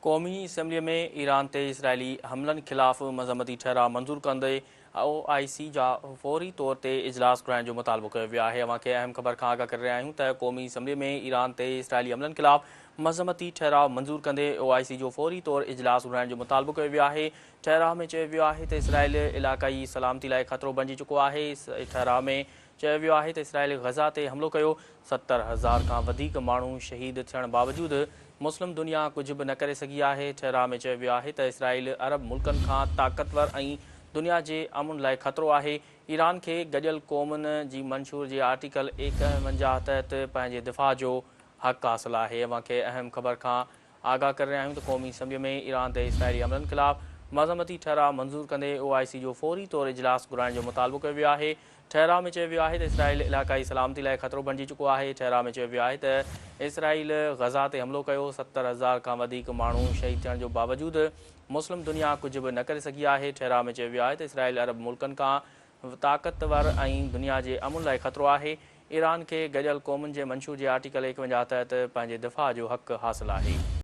क़ौमी असम्बलीअ में ईरान ते इसराइली हमलनि ख़िलाफ़ मज़म्मती ठहराउ मंज़ूर कंदे OIC जा फ़ौरी तौर ते इजलास घुराइण जो मुतालबो कयो वियो आहे। अव्हांखे अहम ख़बर खां आगाह करे रहिया आहियूं त क़ौमी असम्बलीअ में ईरान ते इसराइली हमलनि ख़िलाफ़ मज़म्मती ठहराउ मंज़ूर कंदे OIC जो फ़ौरी तौर इजलास घुराइण जो मुतालबो कयो वियो आहे। ठहराउ में चयो वियो आहे त इसराइल इलाक़ाई सलामती लाइ ख़तरो बणिजी चुको आहे। ठहराउ में चयो वियो आहे त इसराइल गज़ा ते हमलो कयो। 70,000 खां वधीक माण्हू शहीद थियण बावजूदि मुस्लिम दुनिया कुझु बि न करे सघी आहे। ठहराउ में चयो वियो आहे त इसराइल अरब मुल्कनि खां ताक़तवर ऐं दुनिया जे अमुन लाइ ख़तरो आहे। ईरान खे गॾियल क़ौमुनि जी मंशूर जे आर्टिकल 51 तहत पंहिंजे दिफ़ा जो हक़ हासिल आहे। अव्हांखे अहम ख़बर खां आगाह करे रहिया आहियूं त क़ौमी असम्बलीअ में ईरान ते इसराइली हमलनि ख़िलाफ़ मज़म्मती ठहराउ मंज़ूर कंदे OIC जो फ़ौरी तौर इजलास घुराइण जो मुतालबो कयो वियो आहे। ठहराउ में चयो वियो आहे त इसराइल इलाक़ाई सलामती लाइ ख़तरो बणिजी चुको आहे। ठहराउ में चयो वियो आहे त इसराइल गज़ा ते हमलो कयो। 70,000 खां वधीक माण्हू शहीद थियण जो बावजूदि मुस्लिम दुनिया कुझु बि न करे सघी आहे। ठहराउ में चयो वियो आहे त इसराइल अरब मुल्कनि खां ताक़तवर ऐं दुनिया जे अमुन लाइ ख़तरो आहे। ईरान खे गॾियल क़ौमुनि जे मंशूर जे आर्टिकल 51 तहत पंहिंजे दिफ़ा जो हक़ हासिल आहे।